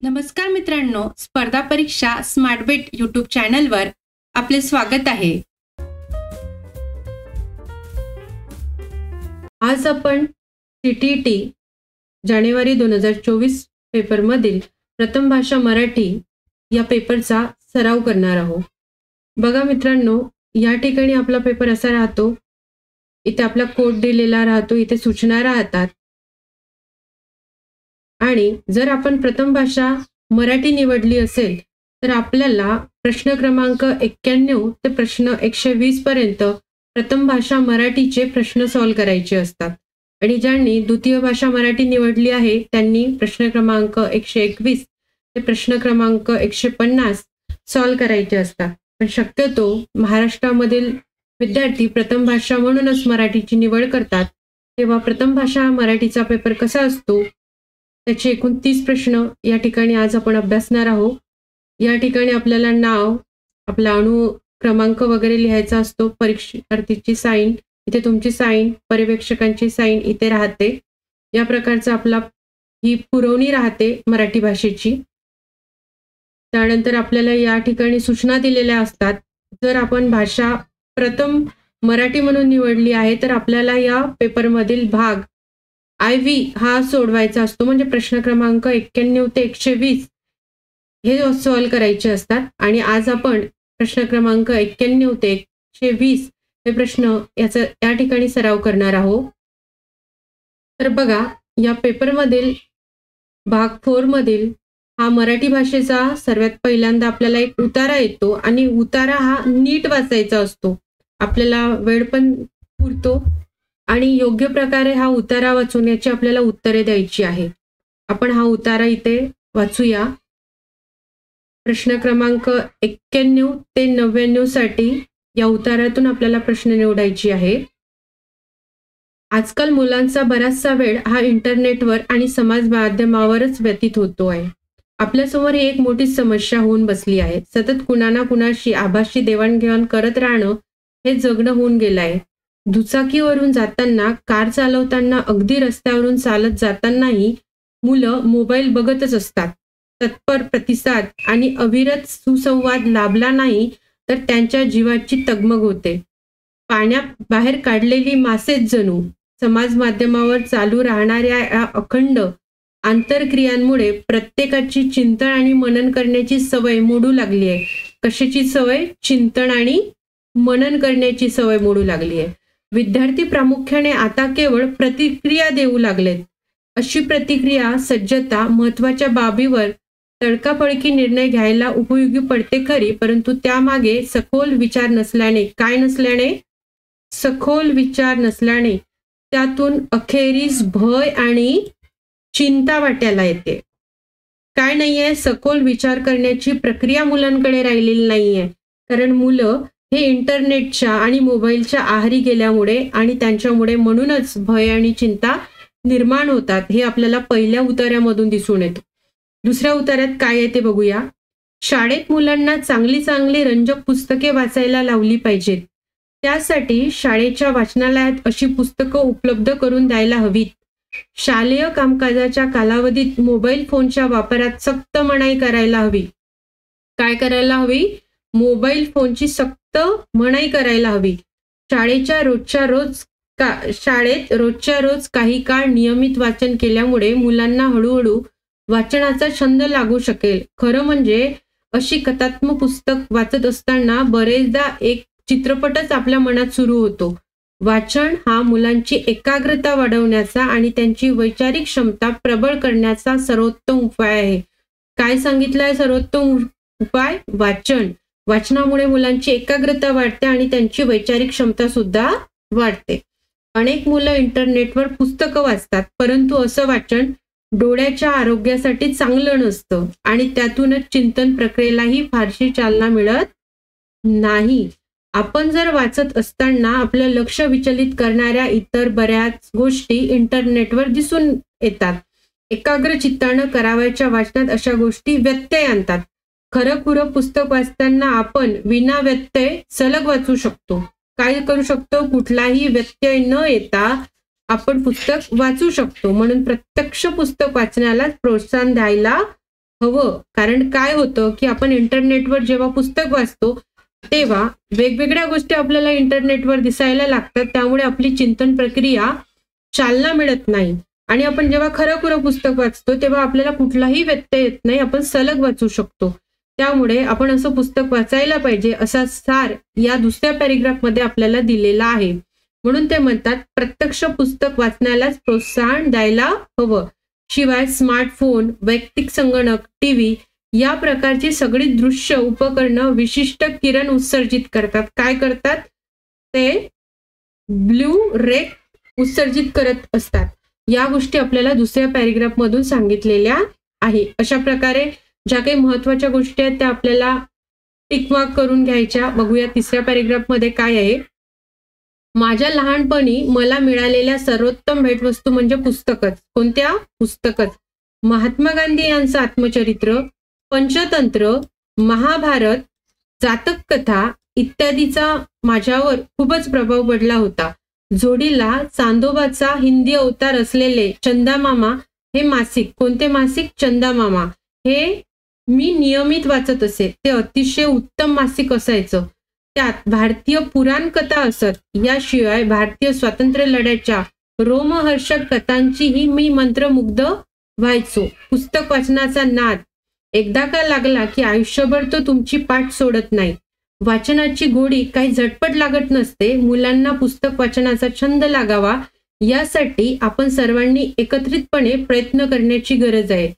नमस्कार मित्रांनो, स्पर्धा परीक्षा स्मार्टबेट यूट्यूब चॅनलवर आपले स्वागत आहे. आज आपण CTET जानेवारी 2024 पेपरमधील प्रथम भाषा मराठी या पेपरचा सराव करणार आहोत. बघा मित्रांनो, या ठिकाणी आपला पेपर असा राहतो. इथे आपला कोड दिलेला राहतो, इथे सूचना राहतात. आणि जर आपण प्रथम भाषा मराठी निवडली असेल तर आपल्याला प्रश्न क्रमांक 91 ते प्रश्न 120 पर्यंत प्रथम भाषा मराठीचे प्रश्न सॉल्व्ह करायचे असतात. आणि ज्यांनी द्वितीय भाषा मराठी निवडली आहे त्यांनी प्रश्न क्रमांक 121 ते प्रश्न क्रमांक 150 सॉल्व्ह करायचे असतात. पण शक्यतो महाराष्ट्रामधील विद्यार्थी प्रथम भाषा म्हणूनच मराठीची निवड करतात. तेव्हा प्रथम भाषा मराठीचा पेपर कसा असतो त्याचे एकूण 30 प्रश्न या ठिकाणी आज आपण अभ्यासणार आहोत. या ठिकाणी आपल्याला नाव, आपला अणु क्रमांक वगैरे लिहायचा असतो. परीक्षार्थीची साईन, इथे तुमची साईन, पर्यवेक्षकांची साईन इथे राहते. या प्रकारचा आपला ही पुरवणी राहते मराठी भाषेची. त्यानंतर आपल्याला या ठिकाणी सूचना दिलेल्या असतात. जर आपण भाषा प्रथम मराठी म्हणून निवडली आहे तर आपल्याला या पेपरमधील भाग IV हा सोडवायचा असतो. म्हणजे प्रश्न क्रमांक 91 ते 120 हे सॉल्व्ह करायचे असतात. आणि आज आपण प्रश्न क्रमांक 91 ते 120 हे प्रश्न या ठिकाणी सराव करणार आहोत. तर बघा, या पेपरमधील भाग 4 मधील हा मराठी भाषेचा सर्वात पहिल्यांदा आपल्याला एक उतारा येतो आणि उतारा हा नीट वाचायचा असतो. आपल्याला वेळ पण पुरतो आणि योग्य प्रकारे हा उतारा वाचून याची आपल्याला उत्तरे द्यायची आहे. आपण हा उतारा इथे वाचूया. प्रश्न क्रमांक 91 ते 99 साठी या उताऱ्यातून आपल्याला प्रश्न निवडायची आहे. आजकाल मुलांचा बराचसा वेळ हा इंटरनेटवर आणि समाज माध्यमावरच व्यतीत होतो आहे. आपल्यासमोर ही एक मोठी समस्या होऊन बसली आहे. सतत कुणा कुणाशी आभासी देवाणघेवाण करत राहणं हे जगणं होऊन गेलं आहे. दुचाकीवरून जाताना, कार चालवताना, अगदी रस्त्यावरून चालत जातानाही मुलं मोबाईल बघतच असतात. तत्पर प्रतिसाद आणि अविरत सुसंवाद लाभला नाही तर त्यांच्या जीवाची तगमग होते. पाण्यात बाहेर काढलेली मासेच जणू. समाज माध्यमावर चालू राहणाऱ्या या अखंड आंतरक्रियांमुळे प्रत्येकाची चिंतन आणि मनन करण्याची सवय मोडू लागली आहे. कशाची सवय? चिंतन आणि मनन करण्याची सवय मोडू लागली आहे. विद्यार्थी प्रामुख्याने आता केवळ प्रतिक्रिया देऊ लागलेत. अशी प्रतिक्रिया सज्जता महत्वाच्या बाबीवर तडकाफडकी निर्णय घ्यायला उपयोगी पडते खरी, परंतु त्यामागे सखोल विचार नसल्याने, काय नसल्याने? सखोल विचार नसल्याने त्यातून अखेरीस भय आणि चिंता वाट्याला येते. काय नाहीये? सखोल विचार करण्याची प्रक्रिया मुलांकडे राहिलेली नाहीये. कारण मुलं हे इंटरनेटच्या आणि मोबाईलच्या आहारी गेल्यामुळे आणि त्यांच्यामुळे म्हणूनच भय आणि चिंता निर्माण होतात. हे आपल्याला पहिल्या उतार्यामधून दिसून येतं. दुसऱ्या उतार्यात काय आहे ते बघूया. शाळेत मुलांना चांगली रंजक पुस्तके वाचायला लावली पाहिजेत. त्यासाठी शाळेच्या वाचनालयात अशी पुस्तकं उपलब्ध करून द्यायला हवीत. शालेय कामकाजाच्या कालावधीत मोबाईल फोनच्या वापरात सक्त मनाई करायला हवी. काय करायला हवी? मोबाईल फोनची सक्त मनाई करायला हवी. शाळेत रोजच्या रोज काही काळ नियमित वाचन केल्यामुळे मुलांना हळूहळू वाचनाचा छंद लागू शकेल. खरं म्हणजे अशी कथात्मक पुस्तक वाचत असताना बरेचदा एक चित्रपटच आपल्या मनात सुरू होतो. वाचन हा मुलांची एकाग्रता वाढवण्याचा आणि त्यांची वैचारिक क्षमता प्रबळ करण्याचा सर्वोत्तम उपाय आहे. काय सांगितलंय सर्वोत्तम उपाय? वाचन. वाचनामुळे मुलांची एकाग्रता वाढते आणि त्यांची वैचारिक क्षमता सुद्धा वाढते. अनेक मुलं इंटरनेटवर पुस्तकं वाचतात, परंतु असं वाचन डोळ्याच्या आरोग्यासाठी चांगलं नसतं आणि त्यातूनच चिंतन प्रक्रियेलाही फारशी चालना मिळत नाही. आपण जर वाचत असताना आपलं लक्ष विचलित करणाऱ्या इतर बऱ्याच गोष्टी इंटरनेटवर दिसून येतात. एकाग्र चित्तानं करावयाच्या वाचनात अशा गोष्टी व्यत्यय आणतात. खरं पुस्तक वाचताना आपण विना व्यत्यय सलग वाचू शकतो. काय करू शकतो? कुठलाही व्यत्यय न येता आपण पुस्तक वाचू शकतो. म्हणून प्रत्यक्ष पुस्तक वाचण्याला प्रोत्साहन द्यायला हवं. कारण काय होतं, की आपण इंटरनेटवर जेव्हा पुस्तक वाचतो, तेव्हा वेगवेगळ्या गोष्टी आपल्याला इंटरनेटवर दिसायला लागतात. त्यामुळे आपली चिंतन प्रक्रिया चालना मिळत नाही. आणि आपण जेव्हा खरं-खुरं पुस्तक वाचतो, तेव्हा आपल्याला कुठलाही व्यत्यय येत नाही. आपण सलग वाचू शकतो. त्यामुळे आपण असं पुस्तक वाचायला पाहिजे, असा सार या दुसऱ्या पॅराग्राफमध्ये आपल्याला दिलेला आहे. म्हणून ते म्हणतात, प्रत्यक्ष पुस्तक वाचण्यालाच प्रोत्साहन द्यायला हवं. शिवाय स्मार्टफोन, वैयक्तिक संगणक, टीव्ही या प्रकारची सगळी दृश्य उपकरणं विशिष्ट किरण उत्सर्जित करतात. काय करतात? ते ब्लू रे उत्सर्जित करत असतात. या गोष्टी आपल्याला दुसऱ्या पॅराग्राफ मधून सांगितलेल्या आहे. अशा प्रकारे ज्या काही महत्वाच्या गोष्टी आहेत त्या आपल्याला टिक मार्क करून घ्यायच्या. बघूया तिसऱ्या पॅराग्राफ मध्ये काय आहे. माझ्या लहानपणी मला मिळालेल्या सर्वोत्तम भेटवस्तू म्हणजे पुस्तकच. कोणत्या? पुस्तकच. महात्मा गांधी यांचं आत्मचरित्र, पंचतंत्र, महाभारत, जातक कथा इत्यादीचा माझ्यावर खूपच प्रभाव पडला होता. जोडीला चांदोबाचा हिंदी अवतार असलेले चंदामामा हे मासिक. कोणते मासिक? चंदामामा. हे मी नियमित वाचत असे. ते अतिशय उत्तम मासिक असायचं. त्यात भारतीय पुराण कथा असत. याशिवाय भारतीय स्वातंत्र्य लढ्याच्या रोमहर्षक कथांचीही मी मंत्रमुग्ध व्हायचो. पुस्तक वाचनाचा नाद एकदा का लागला की आयुष्यभर तो तुमची पाठ सोडत नाही. वाचनाची गोडी काही झटपट लागत नसते. मुलांना पुस्तक वाचनाचा छंद लागावा यासाठी आपण सर्वांनी एकत्रितपणे प्रयत्न करण्याची गरज आहे.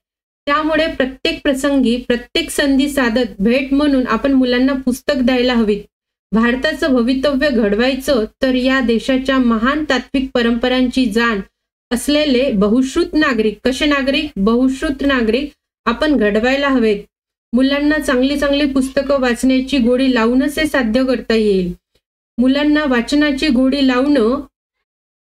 त्यामुळे प्रत्येक प्रसंगी, प्रत्येक संधी साधत भेट म्हणून आपण मुलांना पुस्तक द्यायला हवीत. भारताचं भवितव्य घडवायचं तर या देशाच्या महान तात्विक परंपरांची जाण असलेले बहुश्रुत नागरिक, कसे नागरिक? बहुश्रुत नागरिक आपण घडवायला हवेत. मुलांना चांगली चांगली पुस्तकं वाचण्याची गोडी लावूनच हे साध्य करता येईल. मुलांना वाचनाची गोडी लावणं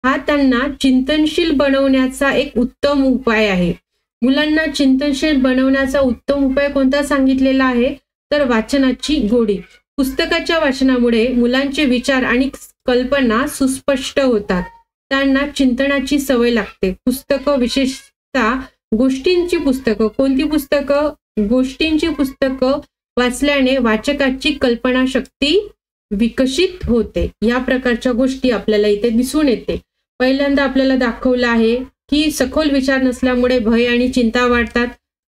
हा त्यांना चिंतनशील बनवण्याचा एक उत्तम उपाय आहे. मुलांना चिंतनशील बनवण्याचा उत्तम उपाय कोणता सांगितलेला आहे? तर वाचनाची गोडी. पुस्तकाच्या वाचनामुळे मुलांचे विचार आणि कल्पना सुस्पष्ट होतात. त्यांना चिंतनाची सवय लागते. पुस्तकं, विशेषतः गोष्टींची पुस्तकं. कोणती पुस्तकं? गोष्टींची पुस्तकं वाचल्याने वाचकाची कल्पनाशक्ती विकसित होते. या प्रकारच्या गोष्टी आपल्याला इथे दिसून येते. पहिल्यांदा आपल्याला दाखवलं आहे की सखोल विचार नसल्यामुळे भय आणि चिंता वाढतात.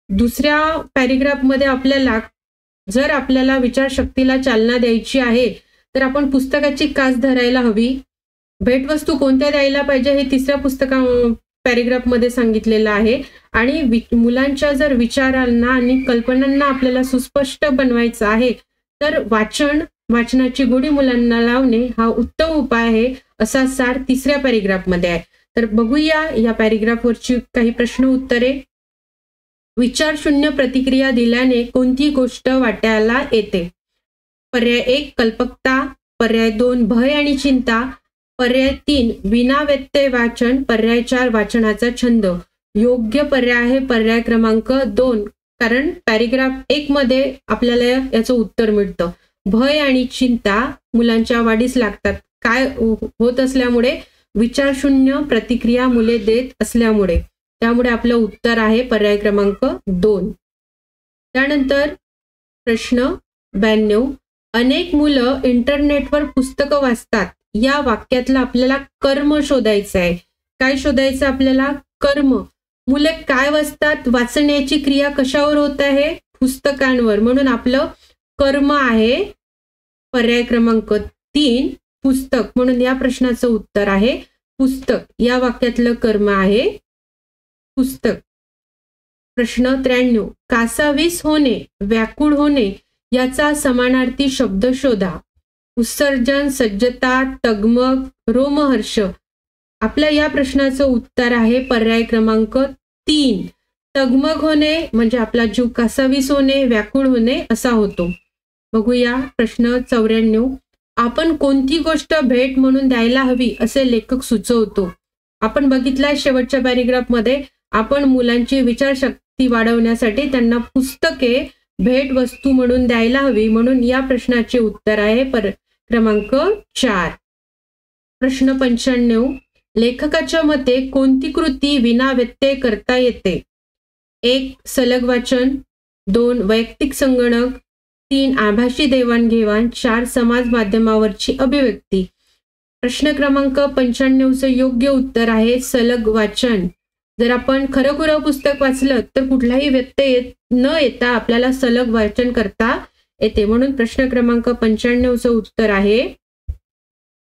दुसऱ्या पॅराग्राफ मध्ये आपल्याला जर आपल्याला विचारशक्तीला चालना द्यायची आहे तर आपण पुस्तकाची कास धरायला हवी. भेटवस्तू कोणत्या द्यायला पाहिजे हे तिसऱ्या पॅराग्राफ मध्ये सांगितलेलं आहे. आणि मुलांच्या जर विचारांना आणि कल्पनांना आपल्याला सुस्पष्ट बनवायचं आहे तर वाचनाची गोडी मुलांना लावणे हा उत्तम उपाय आहे, असा सार तिसऱ्या पॅराग्राफ मध्ये आहे. तर बघूया या पॅराग्राफवरची काही प्रश्न उत्तरे. विचारशून्य प्रतिक्रिया दिल्याने कोणती गोष्ट वाट्याला येते? पर्याय 1 कल्पकता, पर्याय 2 भय आणि चिंता, पर्याय 3 विना व्यत्यय वाचन, पर्याय 4 वाचनाचा छंद. योग्य पर्याय आहे पर्याय क्रमांक 2. कारण पॅराग्राफ 1 मध्ये आपल्याला याचं उत्तर मिळतं. भय आणि चिंता मुलांच्या वाढीस लागतात. काय होत असल्यामुळे? विचारशून्य प्रतिक्रिया मुले देत असल्यामुळे. त्यामुळे आपलं उत्तर आहे पर्याय क्रमांक 2. त्यानंतर प्रश्न 92. अनेक मुलं इंटरनेटवर पुस्तकं वाचतात. या वाक्यातलं आपल्याला कर्म शोधायचं आहे. काय शोधायचं आपल्याला? कर्म. मुले काय वाचतात? वाचण्याची क्रिया कशावर होत आहे? पुस्तकांवर. म्हणून आपलं कर्म आहे पर्याय क्रमांक 3 पुस्तक. म्हणून या प्रश्नाचं उत्तर आहे पुस्तक. या वाक्यातलं कर्म आहे पुस्तक. प्रश्न 93. कासावीस होणे, व्याकुळ होणे याचा समानार्थी शब्द शोधा. उत्सर्जन, सज्जता, तगमग, रोमहर्ष. आपल्या या प्रश्नाचं उत्तर आहे पर्याय क्रमांक 3 तगमग होणे म्हणजे आपला जीव कासावीस होणे, व्याकुळ होणे असा होतो. बघूया प्रश्न 94. आपण कोणती गोष्ट भेट म्हणून द्यायला हवी असे लेखक सुचवतो? आपण बघितलंय शेवटच्या पॅराग्राफ मध्ये आपण मुलांची विचारशक्ती वाढवण्यासाठी त्यांना पुस्तके भेट वस्तू म्हणून द्यायला हवी. म्हणून या प्रश्नाचे उत्तर आहे क्रमांक 4. प्रश्न 95. लेखकाच्या मते कोणती कृती विना व्यत्यय करता येते? 1 सलग वाचन, 2 वैयक्तिक संगणक, 3 आभासी देवाणघेवाण, 4 समाज माध्यमावरची अभिव्यक्ती. प्रश्न क्रमांक 95चं योग्य उत्तर आहे सलग वाचन. जर आपण खरंखुरं पुस्तक वाचलं तर कुठलाही व्यत्यय न येता आपल्याला सलग वाचन करता येते. म्हणून प्रश्न क्रमांक 95चं उत्तर आहे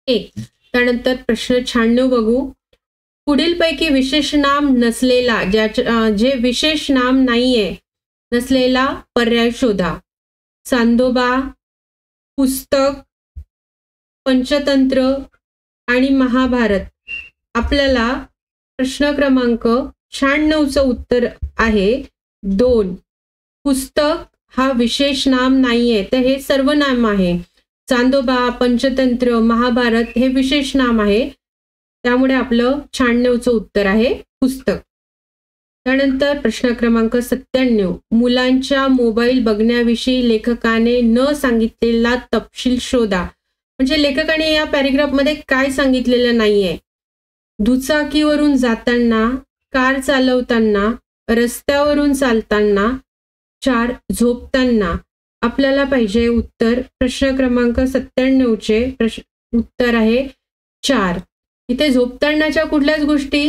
1. त्यानंतर प्रश्न 96 बघू. पुढीलपैकी विशेष नाम नसलेला जे विशेष नाम नाहीये नसलेला पर्याय शोधा. चांदोबा, पुस्तक, पंचतंत्र आणि महाभारत. आपल्याला प्रश्न क्रमांक 96चं उत्तर आहे 2. पुस्तक हा विशेष नाम नाहीये, तर हे सर्वनाम आहे. चांदोबा, पंचतंत्र, महाभारत हे विशेष नाम आहे. त्यामुळे आपलं 96चं उत्तर आहे पुस्तक. त्यानंतर प्रश्न क्रमांक 97. मुलांच्या मोबाईल बघण्याविषयी लेखकाने न सांगितलेला तपशील शोधा. म्हणजे लेखकाने या पॅरेग्राफमध्ये काय सांगितलेलं नाहीये. दुचाकीवरून जाताना, कार चालवताना, रस्त्यावरून चालताना, 4 झोपताना. आपल्याला पाहिजे उत्तर प्रश्न क्रमांक 97चे उत्तर आहे 4. इथे झोपतानाच्या कुठल्याच गोष्टी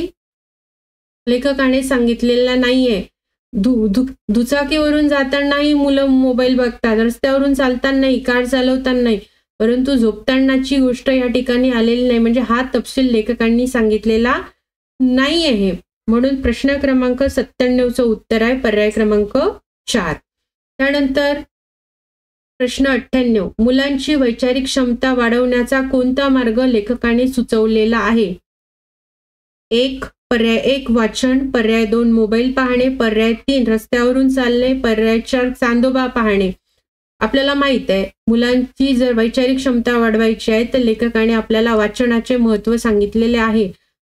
लेखकाने सांगितलेल्या नाहीये. दुचाकीवरून जातानाही मुलं मोबाईल बघतात, रस्त्यावरून चालतानाही, कार चालवतानाही, परंतु झोपतानाची गोष्ट या ठिकाणी आलेली नाही. म्हणजे हा तपशील लेखकांनी सांगितलेला नाही आहे. म्हणून प्रश्न क्रमांक 97चं उत्तर आहे पर्याय क्रमांक 4. त्यानंतर प्रश्न 98. मुलांची वैचारिक क्षमता वाढवण्याचा कोणता मार्ग लेखकाने सुचवलेला आहे. 1. पर्याय 1 वाचन, पर्याय 2 मोबाईल पाहणे, पर्याय 3 रस्त्यावरून चालणे, पर्याय 4 चांदोबा पाहणे. आपल्याला माहित आहे मुलांची जर वैचारिक क्षमता वाढवायची आहे तर लेखकाने आपल्याला वाचनाचे महत्त्व सांगितलेले आहे.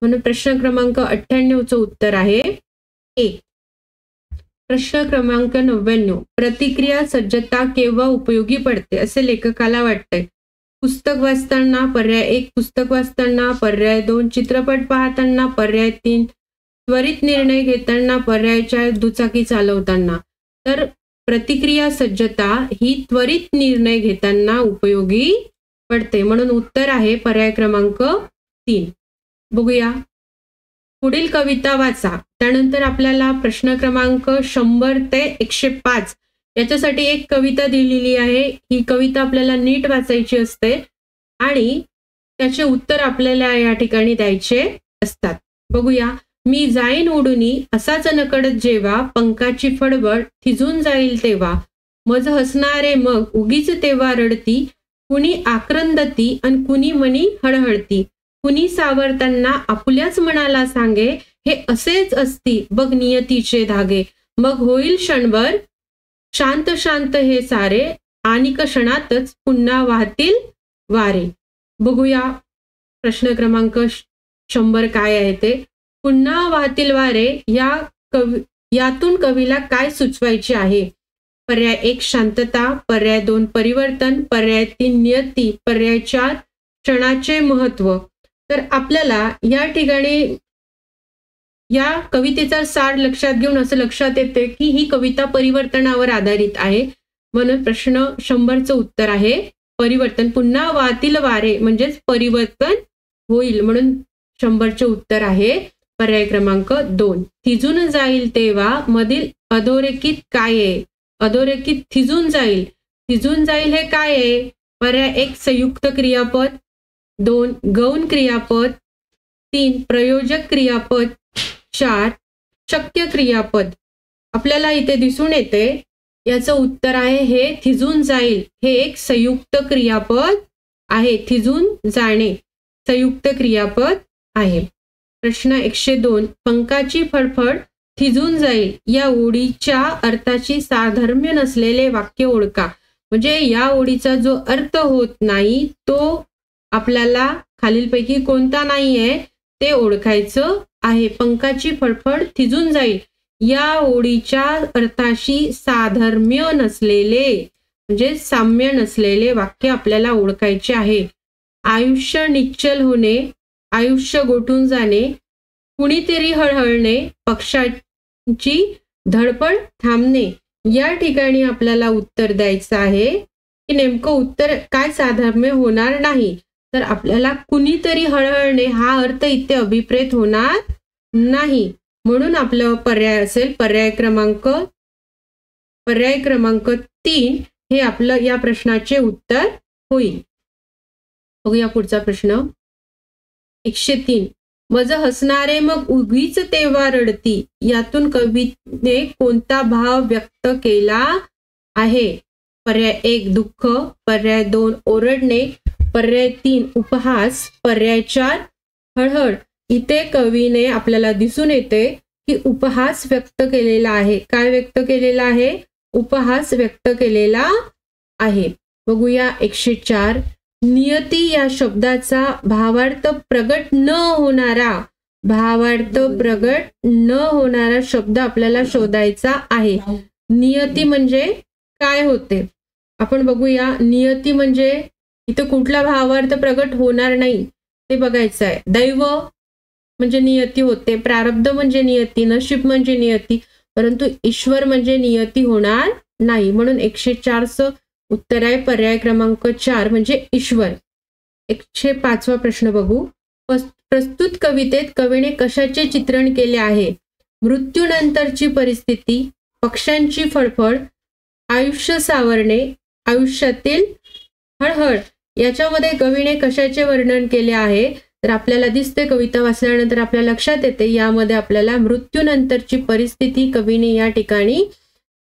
म्हणून प्रश्न क्रमांक 98चं उत्तर आहे 1. प्रश्न क्रमांक 99. प्रतिक्रिया सज्जता केव्हा उपयोगी पडते असे लेखकाला वाटते. पुस्तक वाचताना, पर्याय 1 पुस्तक वाचताना, पर्याय 2 चित्रपट पाहताना, पर्याय 3 त्वरित निर्णय घेताना, पर्याय 4 दुचाकी चालवताना. तर प्रतिक्रिया सज्जता ही त्वरित निर्णय घेताना उपयोगी पडते. म्हणून उत्तर आहे पर्याय क्रमांक 3. बघूया पुढील कविता वाचा. त्यानंतर आपल्याला प्रश्न क्रमांक 100 ते 105 याच्यासाठी एक कविता दिलेली आहे. ही कविता आपल्याला नीट वाचायची असते आणि त्याचे उत्तर आपल्याला या ठिकाणी द्यायचे असतात. बघूया. मी जाईन उडुनी असाच नकळत जेव्हा, पंखाची फडफड थिजून जाईल तेव्हा, मज हसणारे मग उगीच तेव्हा रडती, कुणी आक्रंदती अन कुणी मनी हळहळती, कुणी सावरताना आपुल्याच मनाला सांगे, हे असेच असती बघ नियतीचे धागे, मग होईल क्षणभर शांत शांत हे सारे, आणि क्षणातच पुन्हा वाहतील वारे. बघूया प्रश्न क्रमांक 100 काय आहे ते. पुन्हा वाहतील वारे यातून कवीला काय सुचवायचे आहे. पर्याय 1 शांतता, पर्याय 2 परिवर्तन, पर्याय 3 नियती, पर्याय 4 क्षणाचे महत्व. तर आपल्याला या ठिकाणी या कवितेचा सार लक्षात घेऊन असं लक्षात येते की ही कविता परिवर्तनावर आधारित आहे. म्हणून प्रश्न 100चं उत्तर आहे परिवर्तन. पुन्हा वाहतील वारे म्हणजेच परिवर्तन होईल. म्हणून 100चे उत्तर आहे पर्याय क्रमांक 2. थिजून जाईल तेव्हा मधील अधोरेखित काय आहे. अधोरेखित थिजून जाईल. थिजून जाईल हे काय आहे. पर्याय 1 संयुक्त क्रियापद, 2 गौण क्रियापद, 3 प्रयोजक क्रियापद, 4 शक्य क्रियापद. आपल्याला इथे दिसून येते याचं उत्तर आहे हे थिजून जाईल. हे एक संयुक्त क्रियापद आहे. थिजून जाणे संयुक्त क्रियापद आहे. प्रश्न 102. पंखाची फडफड थिजून जाईल या ओळीच्या अर्थाची साधर्म्य नसलेले वाक्य ओळखा. म्हणजे या ओळीचा जो अर्थ होत नाही तो आपल्याला खालीलपैकी कोणता नाहीये ते ओळखायचं आहे. पंखाची फडफड थिजून जाईल या ओळीच्या अर्थाशी साधर्म्य नसलेले म्हणजे साम्य नसलेले वाक्य आपल्याला ओळखायचे आहे. आयुष्य निश्चल होणे, आयुष्य गोठून जाणे, कुणीतरी हळहळणे, पक्षाची धडपड थांबणे या ठिकाणी आपल्याला उत्तर द्यायचं आहे की नेमकं उत्तर काय साधर्म्य होणार नाही. तर आपल्याला कुणीतरी हळहळणे हा अर्थ इथे अभिप्रेत होणार नाही. म्हणून आपलं पर्याय असेल पर्याय क्रमांक 3 हे आपलं या प्रश्नाचे उत्तर होईल. बघूया पुढचा प्रश्न. 103. मज हसणारे मग उगीच तेव्हा रडती यातून कवीने कोणता भाव व्यक्त केला आहे? पर्याय 1 दुःख, पर्याय 2 ओरडणे, पर्याय 3 उपहास, पर्याय 4 हळहळ. इथे कवीने आपल्याला दिसून येते की उपहास व्यक्त केलेला आहे. काय व्यक्त केलेला आहे? उपहास व्यक्त केलेला आहे. बघूया 104. नियती या शब्दाचा भावार्थ प्रगट न होणारा शब्द आपल्याला शोधायचा आहे. नियती म्हणजे काय होते आपण बघूया. नियती म्हणजे इथे कुठला भावार्थ प्रगट होणार नाही ते बघायचं आहे. दैव म्हणजे नियती होते, प्रारब्ध म्हणजे नियती, नशीब म्हणजे नियती, परंतु ईश्वर म्हणजे नियती होणार नाही. म्हणून 104चं उत्तर आहे पर्याय क्रमांक 4 म्हणजे ईश्वर. 105वा प्रश्न बघू. प्रस्तुत कवितेत कवीने कशाचे चित्रण केले आहे? मृत्यूनंतरची परिस्थिती, पक्ष्यांची फळफळ, आयुष्य सावरणे, आयुष्यातील हळहळ. याच्यामध्ये कवीने कशाचे वर्णन केले आहे? तर आपल्याला दिसते कविता वाचल्यानंतर आपल्या लक्षात येते यामध्ये आपल्याला मृत्यूनंतरची परिस्थिती कवीने या ठिकाणी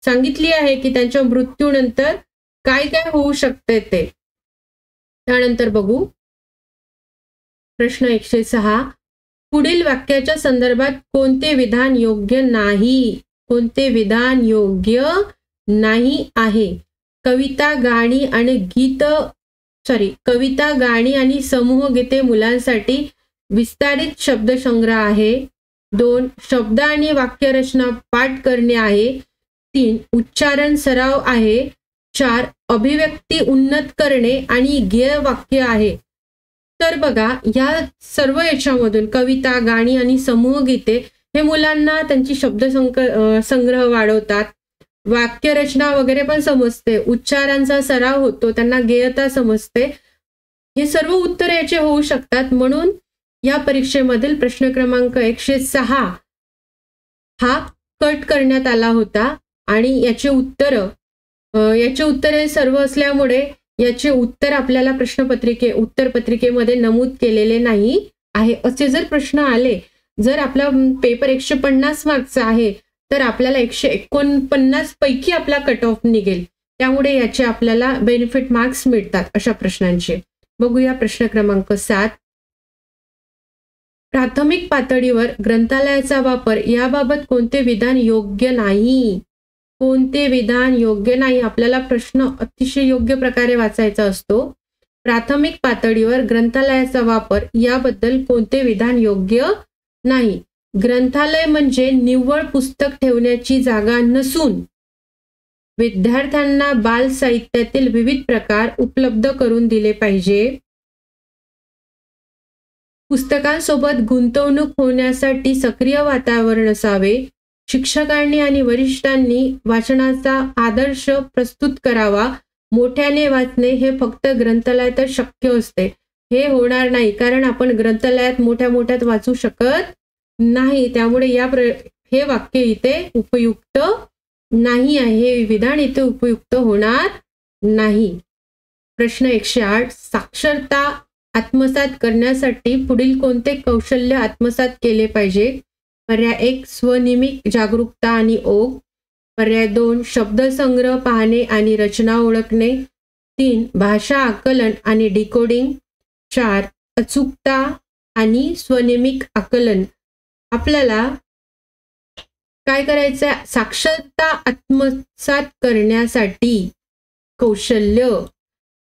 सांगितली आहे की त्यांच्या मृत्यूनंतर काय काय होऊ शकते ते. त्यानंतर बघू प्रश्न 106. पुढील वाक्याच्या संदर्भात कोणते विधान योग्य नाही? कोणते विधान योग्य नाही आहे? कविता गाणी आणि समूह गीते मुलांसाठी विस्तारित शब्दसंग्रह आहे. 2 शब्द आणि वाक्यरचना पाठ करणे आहे. 3 उच्चारण सराव आहे. 4 अभिव्यक्ती उन्नत करणे आणि गेय वाक्य आहे. तर बघा या सर्व याच्यामधून कविता, गाणी आणि समूह गीते हे मुलांना त्यांची संग्रह वाढवतात, वाक्यरचना वगैरे पण समजते, उच्चारांचा सराव होतो, त्यांना गेयता समजते. हे सर्व उत्तर याचे होऊ शकतात. म्हणून या परीक्षेमधील प्रश्न क्रमांक 106 हा कट करण्यात आला होता आणि याचे उत्तर हे सर्व असल्यामुळे याचे उत्तर आपल्याला उत्तरपत्रिकेमध्ये नमूद केलेले नाही आहे. असे जर प्रश्न आले, जर आपला पेपर 150 मार्क्सचा आहे तर आपल्याला 149 पैकी आपला कट ऑफ निघेल. त्यामुळे याचे आपल्याला बेनिफिट मार्क्स मिळतात अशा प्रश्नांचे. बघूया प्रश्न क्रमांक 7. प्राथमिक पातळीवर ग्रंथालयाचा वापर याबाबत कोणते विधान योग्य नाही? कोणते विधान योग्य नाही? आपल्याला प्रश्न अतिशय योग्य प्रकारे वाचायचा असतो. प्राथमिक पातळीवर ग्रंथालयाचा वापर याबद्दल कोणते विधान योग्य नाही? ग्रंथालय म्हणजे निव्वळ पुस्तक ठेवण्याची जागा नसून विद्यार्थ्यांना बाल साहित्यातील विविध प्रकार उपलब्ध करून दिले पाहिजे. पुस्तकांसोबत गुंतवणूक होण्यासाठी सक्रिय वातावरण असावे. शिक्षकांनी आणि वरिष्ठांनी वाचनाचा आदर्श प्रस्तुत करावा. मोठ्याने वाचणे हे फक्त ग्रंथालयात शक्य असते. हे होणार नाही कारण आपण ग्रंथालयात मोठ्यात वाचू शकत नाही. त्यामुळे हे वाक्य इथे उपयुक्त नाही आहे. हे विधान इथे उपयुक्त होणार नाही. प्रश्न 108. साक्षरता आत्मसात करण्यासाठी पुढील कोणते कौशल्य आत्मसात केले पाहिजे? पर्याय 1 स्वनिमिक जागरूकता आणि ओघ, पर्याय 2 शब्दसंग्रह पाहणे आणि रचना ओळखणे, 3 भाषा आकलन आणि डिकोडिंग, 4 अचूकता आणि स्वनिमिक आकलन. आपल्याला काय करायचं? साक्षरता आत्मसात करण्यासाठी कौशल्य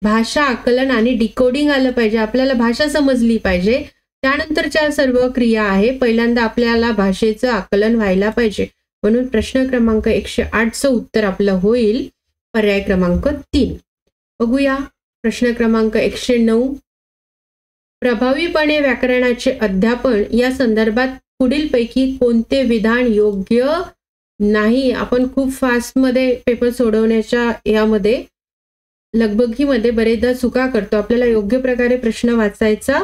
भाषा आकलन आणि डिकोडिंग आलं पाहिजे. आपल्याला भाषा समजली पाहिजे. त्यानंतरच्या सर्व क्रिया आहे. पहिल्यांदा आपल्याला भाषेचं आकलन व्हायला पाहिजे. म्हणून प्रश्न क्रमांक 108चं उत्तर आपलं होईल पर्याय क्रमांक 3. बघूया प्रश्न क्रमांक 109. प्रभावीपणे व्याकरणाचे अध्यापन या संदर्भात पुढीलपैकी कोणते विधान योग्य नाही, आपण खूप फास्टमध्ये पेपर सोडवण्याच्या यामध्ये लगबगीमध्ये बरेचदा चुका करतो. आपल्याला योग्य प्रकारे प्रश्न वाचायचा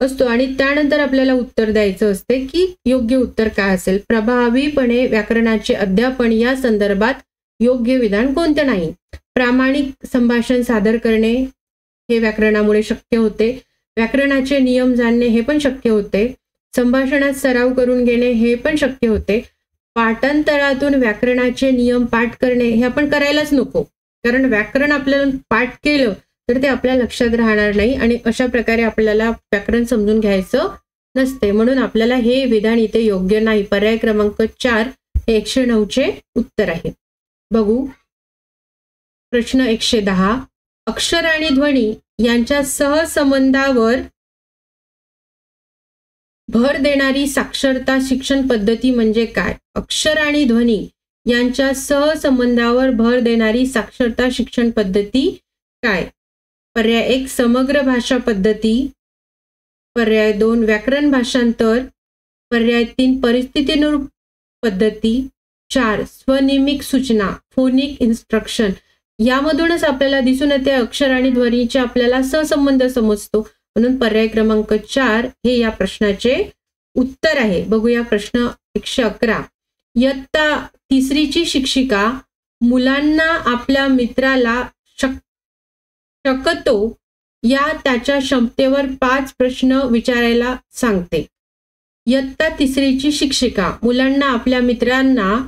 असतो आणि त्यानंतर आपल्याला उत्तर द्यायचं असते की योग्य उत्तर काय असेल. प्रभावीपणे व्याकरणाचे अध्यापन या संदर्भात योग्य विधान कोणते नाही. प्रामाणिक संभाषण सादर करणे हे व्याकरणामुळे शक्य होते. व्याकरणाचे नियम जाणणे हे पण शक्य होते. संभाषणात सराव करून घेणे हे पण शक्य होते. पाठांतरातून व्याकरणाचे नियम पाठ करणे हे आपण करायलाच नको, कारण व्याकरण आपल्याला पाठ केलं तर ते आपल्या लक्षात राहणार नाही आणि अशा प्रकारे आपल्याला व्याकरण समजून घ्यायचं नसते. म्हणून आपल्याला हे विधान इथे योग्य नाही. पर्याय क्रमांक 4 हे 109चे उत्तर आहे. बघू प्रश्न 110. अक्षर आणि ध्वनी यांच्या सहसंबंधावर भर देणारी साक्षरता शिक्षण पद्धती म्हणजे काय. अक्षर आणि ध्वनी यांच्या सहसंबंधावर भर देणारी साक्षरता शिक्षण पद्धती काय. पर्याय 1 समग्र भाषा पद्धती, पर्याय 2 व्याकरण भाषांतर, पर्याय 3 परिस्थितीनुरूप पद्धती, 4 स्वनिमिक सूचना फोनिक इन्स्ट्रक्शन. यामधूनच आपल्याला दिसून येते अक्षर आणि ध्वनीचे आपल्याला सहसंबंध समजतो. म्हणून पर्याय क्रमांक 4 हे या प्रश्नाचे उत्तर आहे. बघूया प्रश्न 111. इयत्ता 3रीची शिक्षिका मुलांना आपल्या मित्राला शकतो या त्याच्या क्षमतेवर 5 प्रश्न विचारायला सांगते. इयत्ता 3रीची शिक्षिका मुलांना आपल्या मित्रांना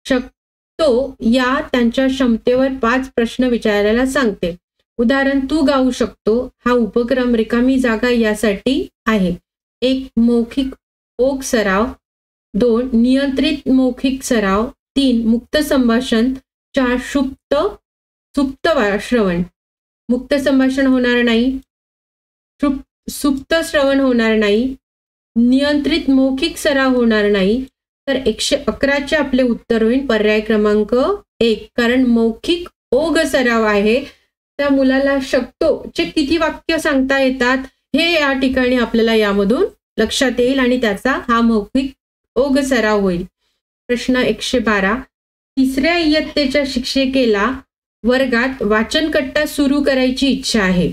शकतो या त्यांच्या क्षमतेवर 5 प्रश्न विचारायला सांगते. उदाहरण तू गाऊ शकतो हा उपक्रम रिकामी जागा यासाठी आहे. 1 मौखिक ओघ सराव, 2 नियंत्रित मौखिक सराव, 3 मुक्त संभाषण, 4 सुप्त श्रवण. मुक्त संभाषण होणार नाही, सुप्त श्रवण होणार नाही, नियंत्रित मौखिक सराव होणार नाही. तर 111चे आपले उत्तर होईल पर्याय क्रमांक 1. कारण मौखिक ओघ सराव आहे. त्या मुलाला शकतो चे किती वाक्य सांगता येतात हे या ठिकाणी आपल्याला यामधून लक्षात येईल आणि त्याचा हा मौखिक ओघ सराव होईल. प्रश्न 112. 3ऱ्या इयत्तेच्या शिक्षिकेला वर्गात वाचनकट्टा सुरू करायची इच्छा आहे.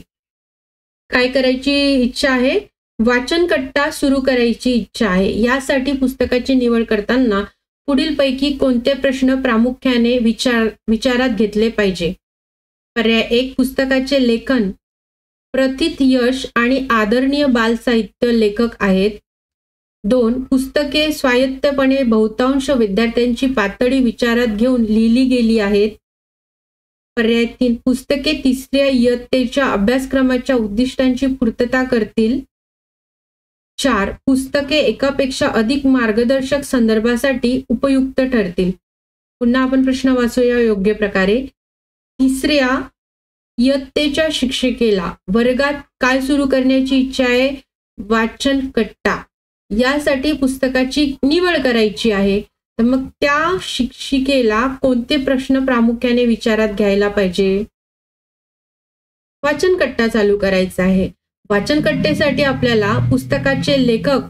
काय करायची इच्छा आहे. वाचनकट्टा सुरू करायची इच्छा आहे. यासाठी पुस्तकाची निवड करताना पुढीलपैकी कोणते प्रश्न प्रामुख्याने विचारात घेतले पाहिजे. पर्याय 1 पुस्तकाचे लेखन प्रथित यश आणि आदरणीय बालसाहित्य लेखक आहेत. 2 पुस्तके स्वायत्तपणे बहुतांश विद्यार्थ्यांची पातळी विचारात घेऊन लिहिली गेली आहेत. पर्याय 3 पुस्तके 3ऱ्या इयत्तेच्या अभ्यासक्रमाच्या उद्दिष्टांची पूर्तता करतील. 4 पुस्तके एकापेक्षा अधिक मार्गदर्शक संदर्भासाठी उपयुक्त ठरतील. पुन्हा आपण प्रश्न वाचूया योग्य प्रकारे. 3ऱ्या इयत्तेच्या शिक्षिकेला वर्गात काय सुरू करण्याची इच्छा आहे. वाचन कट्टा. यासाठी पुस्तकाची निवड करायची आहे. तर मग त्या शिक्षिकेला कोणते प्रश्न प्रामुख्याने विचारात घ्यायला पाहिजे. वाचन कट्टा चालू करायचा आहे. वाचन कट्टेसाठी आपल्याला पुस्तकाचे लेखक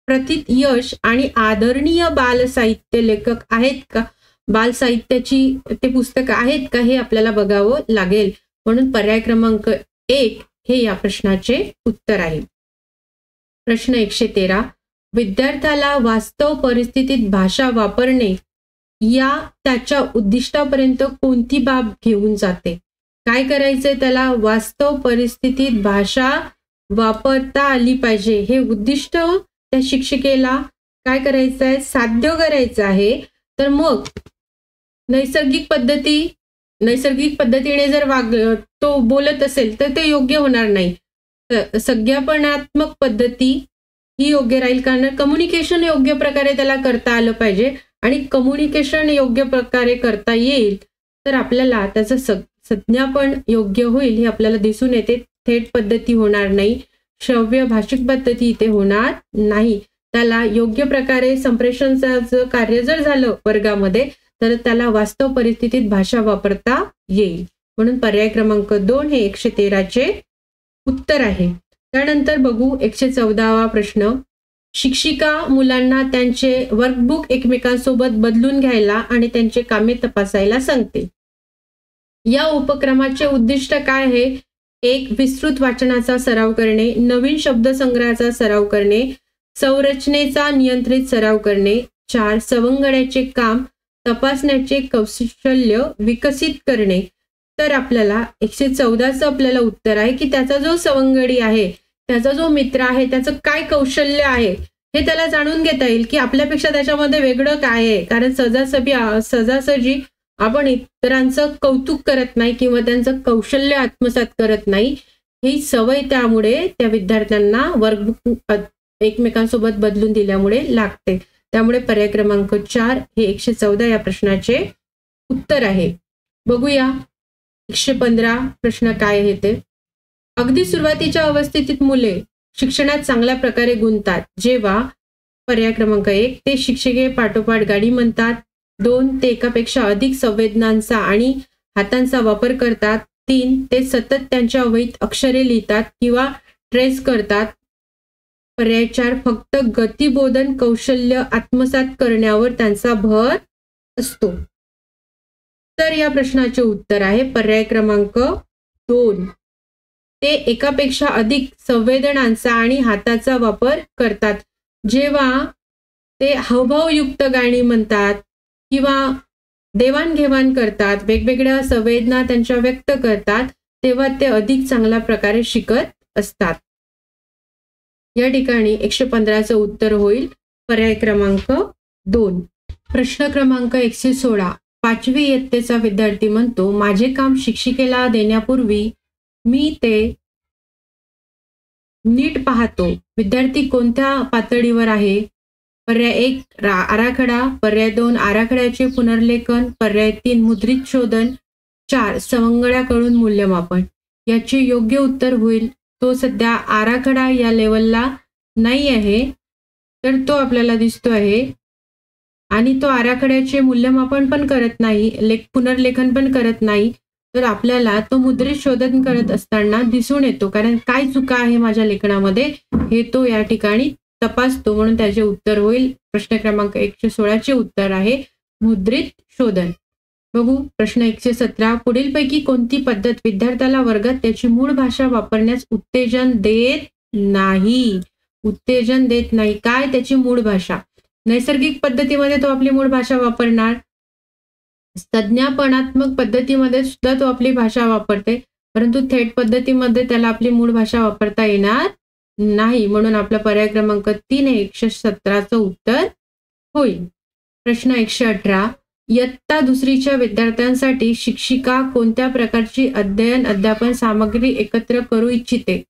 प्रथित यश आणि आदरणीय बालसाहित्य लेखक आहेत का, बालसाहित्याची ते पुस्तक आहेत का हे आपल्याला बघावं लागेल. म्हणून पर्याय क्रमांक 1 हे या प्रश्नाचे उत्तर आहे. प्रश्न 113. विद्यार्थ्याला वास्तव परिस्थितीत भाषा वापरणे या त्याच्या उद्दिष्टापर्यंत कोणती बाब घेऊन जाते. काय करायचंय त्याला. वास्तव परिस्थितीत भाषा वापरता आली पाहिजे हे उद्दिष्ट त्या शिक्षिकेला काय करायचं आहे, साध्य करायचं आहे. तर मग नैसर्गिक पद्धतीने जर तो बोलत असेल तर ते योग्य होणार नाही. संज्ञापनात्मक पद्धती ही योग्य राहील, कारण कम्युनिकेशन योग्य प्रकारे त्याला करता आलं पाहिजे आणि कम्युनिकेशन योग्य प्रकारे करता येईल तर आपल्याला त्याचं संज्ञापन योग्य होईल हे आपल्याला दिसून येते. थेट पद्धती होणार नाही, श्रव्य भाषिक पद्धती इथे होणार नाही. त्याला योग्य प्रकारे संप्रेषणाचं कार्य जर झालं वर्गामध्ये तर त्याला वास्तव परिस्थितीत भाषा वापरता येईल. म्हणून पर्याय क्रमांक 2 हे 113चे उत्तर आहे. त्यानंतर बघू 114वा प्रश्न. शिक्षिका मुलांना त्यांचे वर्कबुक एकमेकांसोबत बदलून घ्यायला आणि त्यांचे कामे तपासायला सांगते. या उपक्रमाचे उद्दिष्ट काय आहे? 1. विस्तृत वाचनाचा सराव करणे, नवीन शब्दसंग्रहाचा सराव करणे, संरचनेचा नियंत्रित सराव करणे. 4. सवंगड्याचे काम तपासण्याचे कौशल्य विकसित करणे. तर आपल्याला 114चं आपल्याला उत्तर आहे की त्याचा जो सवंगडी आहे, त्याचा जो मित्र आहे, त्याचं काय कौशल्य आहे हे त्याला जाणून घेता येईल की आपल्यापेक्षा त्याच्यामध्ये वेगळं काय आहे. कारण सहजासहजी आपण इतरांचं कौतुक करत नाही किंवा त्यांचं कौशल्य आत्मसात करत नाही. ही सवय त्यामुळे त्या विद्यार्थ्यांना वर्कबुक एकमेकांसोबत बदलून दिल्यामुळे लागते. त्यामुळे पर्याय क्रमांक 4 हे 114 या प्रश्नाचे उत्तर आहे. बघूया 115 प्रश्न काय आहे ते. अगदी सुरुवातीच्या अवस्थेतील मुले शिक्षणात चांगल्या प्रकारे गुंततात जेव्हा पर्याय क्रमांक 1 ते शिक्षके पाठोपाठ गाडी म्हणतात. 2 ते एकापेक्षा अधिक संवेदनांचा आणि हातांचा वापर करतात. 3 ते सतत त्यांच्या वहीत अक्षरे लिहितात किंवा ट्रेस करतात. पर्याय 4 फक्त गतिबोधन कौशल्य आत्मसात करण्यावर त्यांचा भर असतो. तर या प्रश्नाचे उत्तर आहे पर्याय क्रमांक 2. ते एकापेक्षा अधिक संवेदनांचा आणि हाताचा वापर करतात. जेव्हा ते हावभावयुक्त गाणी म्हणतात किंवा देवाणघेवाण करतात, वेगवेगळ्या संवेदना त्यांच्या व्यक्त करतात, तेव्हा ते अधिक चांगल्या प्रकारे शिकत असतात. या ठिकाणी 115चं उत्तर होईल पर्याय क्रमांक 2. प्रश्न क्रमांक 116. 5वी इयत्तेचा विद्यार्थी म्हणतो, माझे काम शिक्षिकेला देण्यापूर्वी मी ते नीट पाहतो. विद्यार्थी कोणत्या पातळीवर आहे? पर्याय 1 आराखडा, पर्याय 2 आराखड्याचे पुनर्लेखन, पर्याय 3 मुद्रित शोधन, 4 सवंगड्याकडून मूल्यमापन. याचे योग्य उत्तर होईल तो सध्या आराखडा या लेवलला नाही आहे, तर तो आपल्याला दिसतो आहे आणि तो आराखड्याचे मूल्यमापन पण करत नाही, पुनर्लेखन पण करत नाही. तर आपल्याला तो मुद्रित शोधन करत असताना दिसून येतो, कारण काय चुका आहे माझ्या लेखनामध्ये हे तो या ठिकाणी तपासतो. म्हणून त्याचे उत्तर होईल प्रश्न क्रमांक 116चे उत्तर आहे मुद्रित शोधन. बघू प्रश्न 117. पुढीलपैकी कोणती पद्धत विद्यार्थ्याला वर्गात त्याची मूळ भाषा वापरण्यास उत्तेजन देत नाही? उत्तेजन देत नाही. काय त्याची मूळ भाषा? नैसर्गिक पद्धतीमध्ये तो आपली मूळ भाषा वापरणार, संज्ञापनात्मक पद्धतीमध्ये सुद्धा तो आपली भाषा वापरते, परंतु थेट पद्धतीमध्ये त्याला आपली मूळ भाषा वापरता येणार नाही. म्हणून आपला पर्याय क्रमांक 3 हे 117चं उत्तर होईल. प्रश्न 118. इयत्ता 2रीच्या विद्यार्थ्यांसाठी शिक्षिका कोणत्या प्रकारची अध्ययन अध्यापन सामग्री एकत्र करू इच्छिते?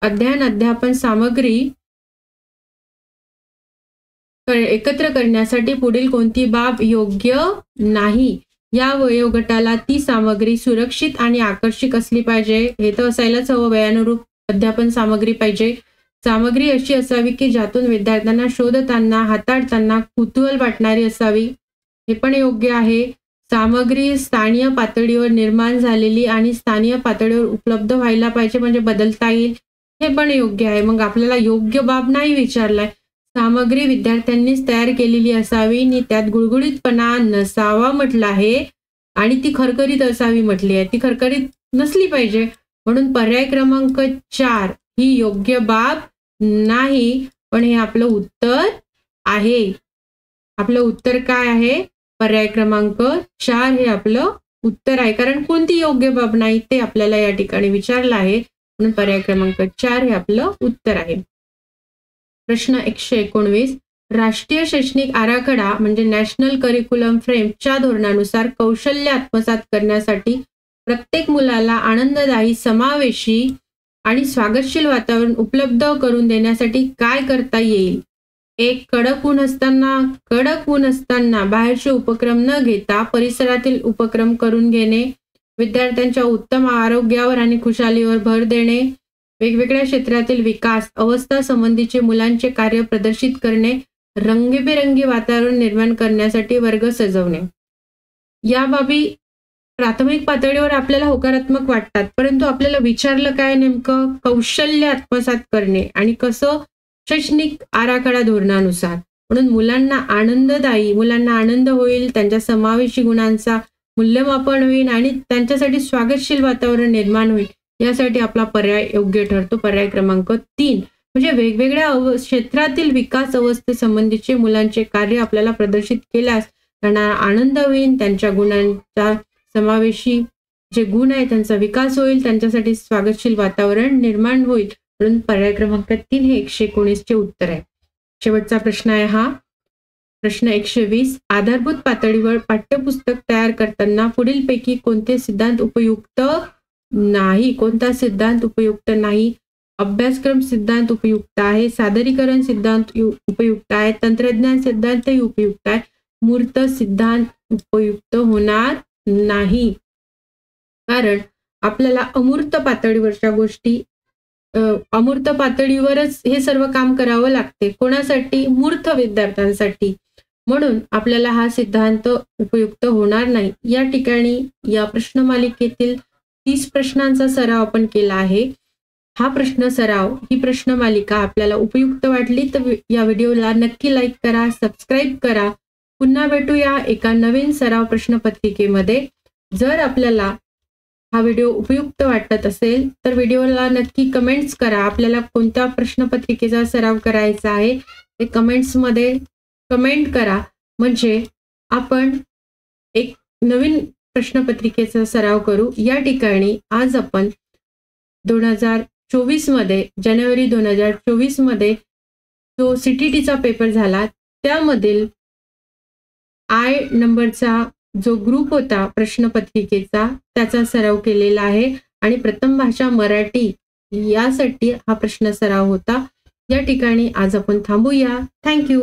अध्ययन अध्यापन सामग्री एकत्र करण्यासाठी पुढील कोणती बाब योग्य नाही? या वयोगटाला ती सामग्री सुरक्षित आणि आकर्षक असली पाहिजे, हे तर असायलाच हवं. वयानुरूप अध्यापन सामग्री पाहिजे. सामग्री अशी असावी की ज्यातून विद्यार्थ्यांना शोधताना हाताळताना कुतूहल वाटणारी असावी, हे पण योग्य आहे. सामग्री स्थानीय पातळीवर निर्माण झालेली आणि स्थानीय पातळीवर उपलब्ध व्हायला पाहिजे, म्हणजे बदलता येईल, हे पण योग्य आहे. मग आपल्याला योग्य बाब नाही विचारलाय. सामग्री विद्यार्थ्यांनीच तयार केलेली असावी आणि त्यात गुळगुळीतपणा नसावा म्हटलं आहे आणि ती खरखरीत असावी म्हटली आहे. ती खरखरीत नसली पाहिजे. म्हणून पर्याय क्रमांक 4 ही योग्य बाब नाही, पण हे आपलं उत्तर आहे. आपलं उत्तर काय आहे? पर्याय क्रमांक 4 हे आपलं उत्तर आहे. कारण कोणती योग्य बाब नाही ते आपल्याला या ठिकाणी विचारलं आहे, म्हणून पर्याय क्रमांक 4 हे आपलं उत्तर आहे. प्रश्न 119. राष्ट्रीय शैक्षणिक आराखडा म्हणजे नॅशनल करिक्युलम फ्रेमच्या धोरणानुसार कौशल्य आत्मसात करण्यासाठी प्रत्येक मुलाला आनंददायी, समावेशी आणि स्वागतशील वातावरण उपलब्ध करून देण्यासाठी काय करता येईल? 1. कडक ऊन असताना बाहेरचे उपक्रम न घेता परिसरातील उपक्रम करून घेणे, विद्यार्थ्यांच्या उत्तम आरोग्यावर आणि खुशालीवर भर देणे, वेगवेगळ्या क्षेत्रातील विकास अवस्था संबंधीचे मुलांचे कार्य प्रदर्शित करणे, रंगीबेरंगी वातावरण निर्माण करण्यासाठी वर्ग सजवणे. या बाबी प्राथमिक पातळीवर आपल्याला होकारात्मक वाटतात, परंतु आपल्याला विचारलं काय नेमकं? कौशल्य आत्मसात करणे आणि कसं शैक्षणिक आराखडा धोरणानुसार. म्हणून मुलांना आनंद होईल, त्यांच्या समावेशी गुणांचा मूल्यमापन होईल आणि त्यांच्यासाठी स्वागतशील वातावरण निर्माण होईल, यासाठी आपला पर्याय योग्य ठरतो. पर्याय क्रमांक 3 म्हणजे वेगवेगळ्या क्षेत्रातील विकास अवस्थेसंबंधीचे मुलांचे कार्य आपल्याला प्रदर्शित केल्यास त्यांना आनंद होईल, त्यांच्या गुणांचा समावेशी जे गुण आहे त्यांचा विकास होईल, त्यांच्यासाठी स्वागतशील वातावरण निर्माण होईल. म्हणून पर्याय क्रमांक 3 हे 119 चे उत्तर आहे. शेवटचा प्रश्न आहे हा प्रश्न 120. आधारभूत पातळीवर पाठ्यपुस्तक तयार करताना पुढीलपैकी कोणते सिद्धांत उपयुक्त नाही? कोणता सिद्धांत उपयुक्त नाही? अभ्यासक्रम सिद्धांत उपयुक्त आहे, सादरीकरण सिद्धांत उपयुक्त आहे, तंत्रज्ञान सिद्धांतही उपयुक्त आहे, मूर्त सिद्धांत उपयुक्त होणार नाही. कारण आपल्याला अमूर्त पातळीवरच्या गोष्टी अमूर्त पातळीवरच हे सर्व काम करावं लागते. कोणासाठी? मूर्त विद्यार्थ्यांसाठी. म्हणून आपल्याला हा सिद्धांत उपयुक्त होणार नाही. या ठिकाणी या प्रश्नमालिकेतील 30 प्रश्नांचा सराव आपण केला आहे. हा ही प्रश्नमालिका आपल्याला उपयुक्त वाटली तर या व्हिडिओला नक्की लाईक करा, सबस्क्राईब करा. पुन्हा भेटूया एका नवीन सराव प्रश्नपत्रिकेमध्ये. जर आपल्याला हा व्हिडिओ उपयुक्त वाटत असेल तर व्हिडिओला नक्की कमेंट्स करा. आपल्याला कोणत्या प्रश्नपत्रिकेचा सराव करायचा आहे ते कमेंट्समध्ये कमेंट करा, म्हणजे आपण एक नवीन प्रश्नपत्रिकेचा सराव करू. या ठिकाणी आज आपण 2024 मध्ये जानेवारी 2024 मध्ये जो CTTचा पेपर झाला त्यामधील आय नंबरचा जो ग्रुप होता प्रश्नपत्रिकेचा त्याचा सराव केलेला आहे आणि प्रथम भाषा मराठी यासाठी हा प्रश्न सराव होता. या ठिकाणी आज आपण थांबूया. थँक्यू.